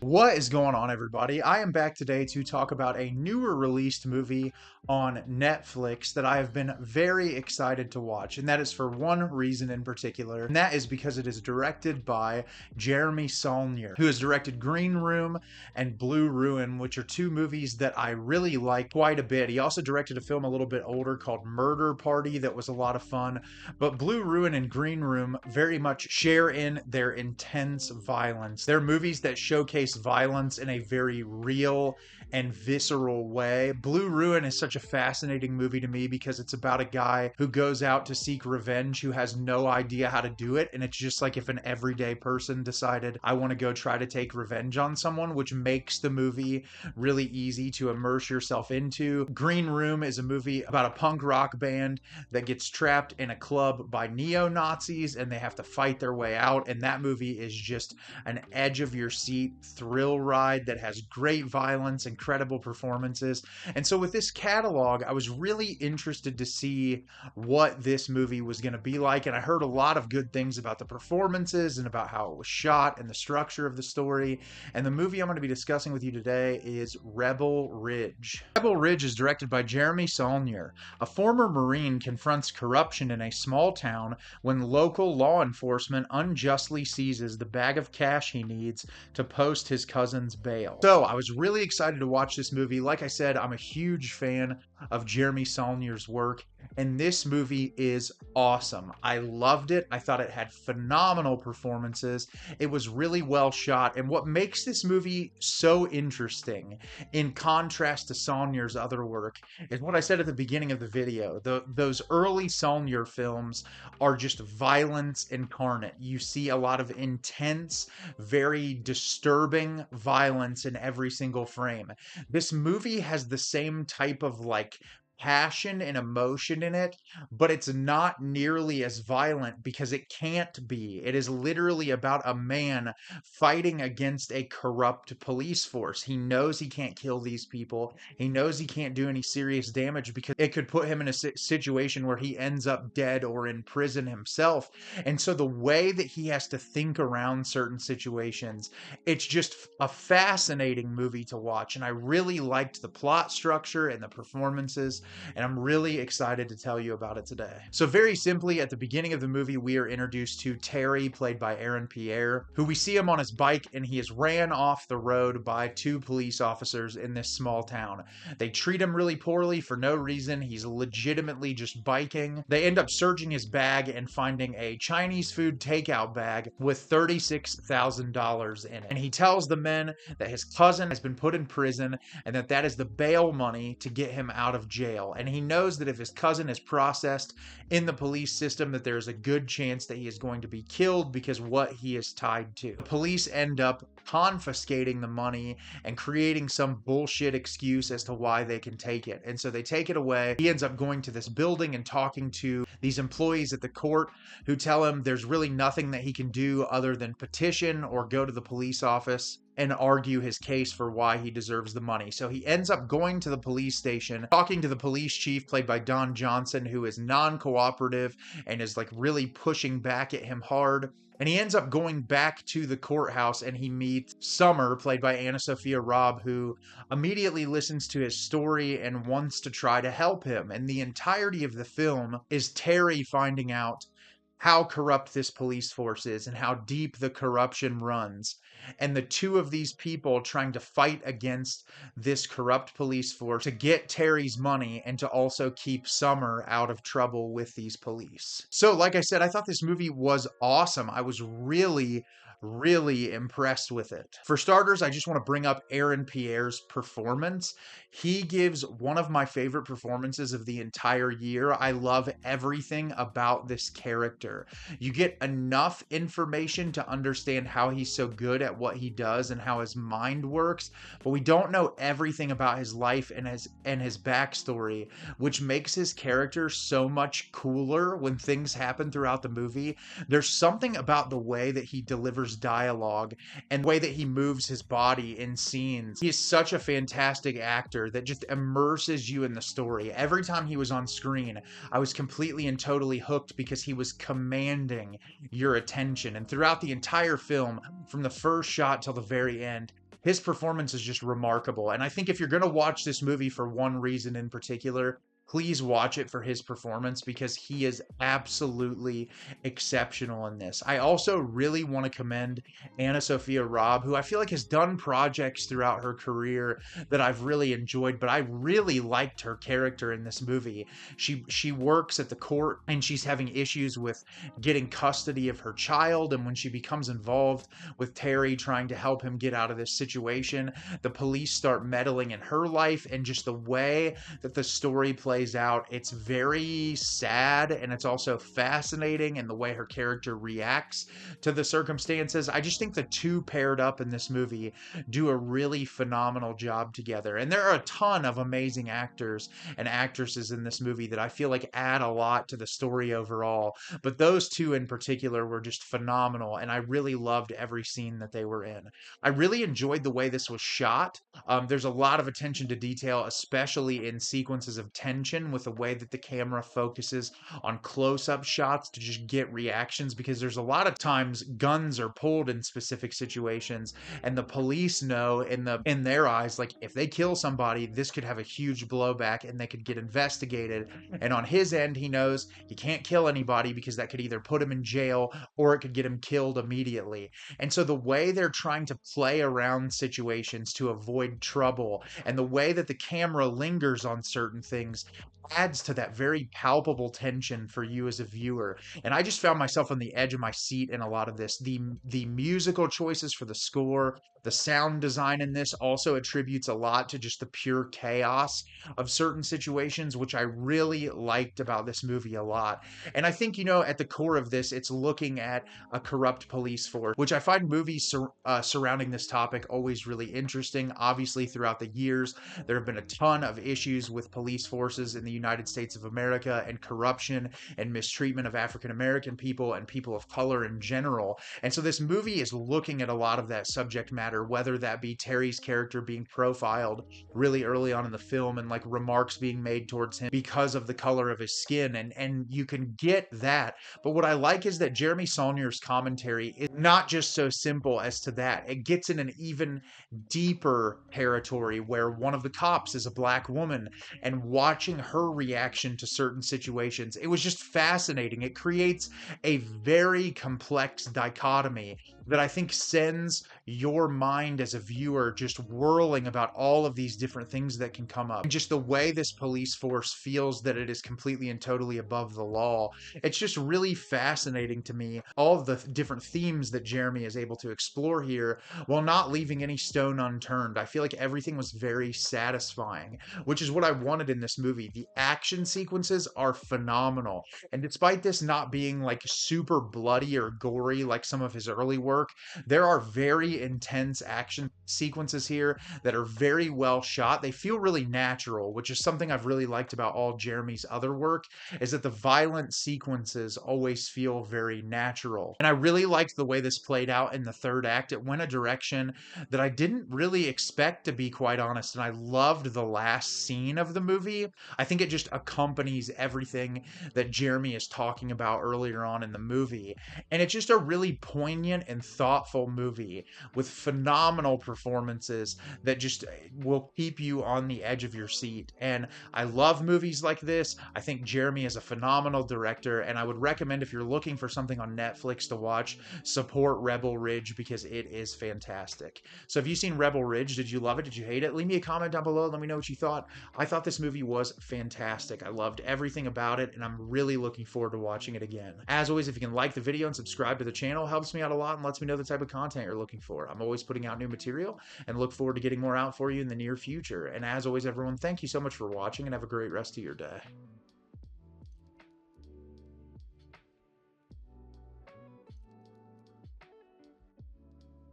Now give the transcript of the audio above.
What is going on, everybody? I am back today to talk about a newer released movie on Netflix that I have been very excited to watch, and that is for one reason in particular, and that is because it is directed by Jeremy Saulnier, who has directed Green Room and Blue Ruin, which are two movies that I really like quite a bit. He also directed a film a little bit older called Murder Party that was a lot of fun, but Blue Ruin and Green Room very much share in their intense violence. They're movies that showcase violence in a very real and visceral way. Blue Ruin is such a fascinating movie to me because it's about a guy who goes out to seek revenge who has no idea how to do it, and it's just like if an everyday person decided, I want to go try to take revenge on someone, which makes the movie really easy to immerse yourself into. Green Room is a movie about a punk rock band that gets trapped in a club by neo-Nazis and they have to fight their way out, and that movie is just an edge of your seat thrill ride that has great violence, incredible performances. And so with this catalog, I was really interested to see what this movie was going to be like, and I heard a lot of good things about the performances and about how it was shot and the structure of the story. And the movie I'm going to be discussing with you today is Rebel Ridge. Rebel Ridge is directed by Jeremy Saulnier. A former Marine confronts corruption in a small town when local law enforcement unjustly seizes the bag of cash he needs to post his cousin's bail. So I was really excited to watch this movie. Like I said, I'm a huge fan of Jeremy Saulnier's work, and this movie is awesome. I loved it. I thought it had phenomenal performances. It was really well shot, and what makes this movie so interesting, in contrast to Saulnier's other work, is what I said at the beginning of the video. Those early Saulnier films are just violence incarnate. You see a lot of intense, very disturbing violence in every single frame. This movie has the same type of passion and emotion in it, but it's not nearly as violent because it can't be. It is literally about a man fighting against a corrupt police force. He knows he can't kill these people. He knows he can't do any serious damage because it could put him in a situation where he ends up dead or in prison himself. And so the way that he has to think around certain situations, it's just a fascinating movie to watch. And I really liked the plot structure and the performances, and I'm really excited to tell you about it today. So very simply, at the beginning of the movie, we are introduced to Terry, played by Aaron Pierre, who we see him on his bike, and he is ran off the road by two police officers in this small town. They treat him really poorly for no reason. He's legitimately just biking. They end up searching his bag and finding a Chinese food takeout bag with $36,000 in it. And he tells the men that his cousin has been put in prison and that is the bail money to get him out of jail. And he knows that if his cousin is processed in the police system, that there's a good chance that he is going to be killed because what he is tied to. The police end up confiscating the money and creating some bullshit excuse as to why they can take it. And so they take it away. He ends up going to this building and talking to these employees at the court who tell him there's really nothing that he can do other than petition or go to the police office and argue his case for why he deserves the money. So he ends up going to the police station, talking to the police chief, played by Don Johnson, who is non-cooperative and is really pushing back at him hard. And he ends up going back to the courthouse and he meets Summer, played by AnnaSophia Robb, who immediately listens to his story and wants to try to help him. And the entirety of the film is Terry finding out how corrupt this police force is and how deep the corruption runs. And the two of these people trying to fight against this corrupt police force to get Terry's money and to also keep Summer out of trouble with these police. So, like I said, I thought this movie was awesome. I was really impressed with it. For starters, I just want to bring up Aaron Pierre's performance. He gives one of my favorite performances of the entire year. I love everything about this character. You get enough information to understand how he's so good at what he does and how his mind works, but we don't know everything about his life and his backstory, which makes his character so much cooler when things happen throughout the movie. There's something about the way that he delivers dialogue and the way that he moves his body in scenes. He is such a fantastic actor that just immerses you in the story. Every time he was on screen, I was completely and totally hooked because he was commanding your attention. And throughout the entire film, from the first shot till the very end, his performance is just remarkable. And I think if you're going to watch this movie for one reason in particular, please watch it for his performance because he is absolutely exceptional in this. I also really want to commend AnnaSophia Robb, who I feel like has done projects throughout her career that I've really enjoyed, but I really liked her character in this movie. She works at the court and she's having issues with getting custody of her child, and when she becomes involved with Terry trying to help him get out of this situation, the police start meddling in her life, and just the way that the story plays out, it's very sad and it's also fascinating, and the way her character reacts to the circumstances. I just think the two paired up in this movie do a really phenomenal job together. And there are a ton of amazing actors and actresses in this movie that I feel like add a lot to the story overall. But those two in particular were just phenomenal, and I really loved every scene that they were in. I really enjoyed the way this was shot. There's a lot of attention to detail, especially in sequences of tension, with the way that the camera focuses on close-up shots to just get reactions, because there's a lot of times guns are pulled in specific situations, and the police know in their eyes, like, if they kill somebody, this could have a huge blowback and they could get investigated. And on his end, he knows he can't kill anybody because that could either put him in jail or it could get him killed immediately. And so the way they're trying to play around situations to avoid trouble, and the way that the camera lingers on certain things, adds to that very palpable tension for you as a viewer. And I just found myself on the edge of my seat in a lot of this. The musical choices for the score, the sound design in this also attributes a lot to just the pure chaos of certain situations, which I really liked about this movie a lot. And I think, at the core of this, it's looking at a corrupt police force, which I find movies surrounding this topic always really interesting. Obviously, throughout the years, there have been a ton of issues with police forces in the United States of America, and corruption and mistreatment of African American people and people of color in general. And so this movie is looking at a lot of that subject matter, whether that be Terry's character being profiled really early on in the film, and like remarks being made towards him because of the color of his skin. And you can get that. But what I like is that Jeremy Saulnier's commentary is not just so simple as to that. It gets in an even deeper territory where one of the cops is a black woman, and watching her reaction to certain situations, it was just fascinating. It creates a very complex dichotomy that I think sends your mind as a viewer just whirling about all of these different things that can come up. And just the way this police force feels that it is completely and totally above the law. It's just really fascinating to me, all of the different themes that Jeremy is able to explore here while not leaving any stone unturned. I feel like everything was very satisfying, which is what I wanted in this movie. The action sequences are phenomenal. And despite this not being like super bloody or gory like some of his early work, there are very intense action sequences here that are very well shot. They feel really natural, which is something I've really liked about all Jeremy's other work, is that the violent sequences always feel very natural. And I really liked the way this played out in the third act. It went a direction that I didn't really expect, to be quite honest, and I loved the last scene of the movie. I think it just accompanies everything that Jeremy is talking about earlier on in the movie. And it's just a really poignant and thoughtful movie with phenomenal performances that just will keep you on the edge of your seat. And I love movies like this. I think Jeremy is a phenomenal director, and I would recommend, if you're looking for something on Netflix to watch, support Rebel Ridge, because it is fantastic. So have you seen Rebel Ridge? Did you love it? Did you hate it? Leave me a comment down below. Let me know what you thought. I thought this movie was fantastic. I loved everything about it, and I'm really looking forward to watching it again. As always, if you can like the video and subscribe to the channel, it helps me out a lot and lets me know the type of content you're looking for. I'm always putting out new material and look forward to getting more out for you in the near future. And as always, everyone, thank you so much for watching, and have a great rest of your day.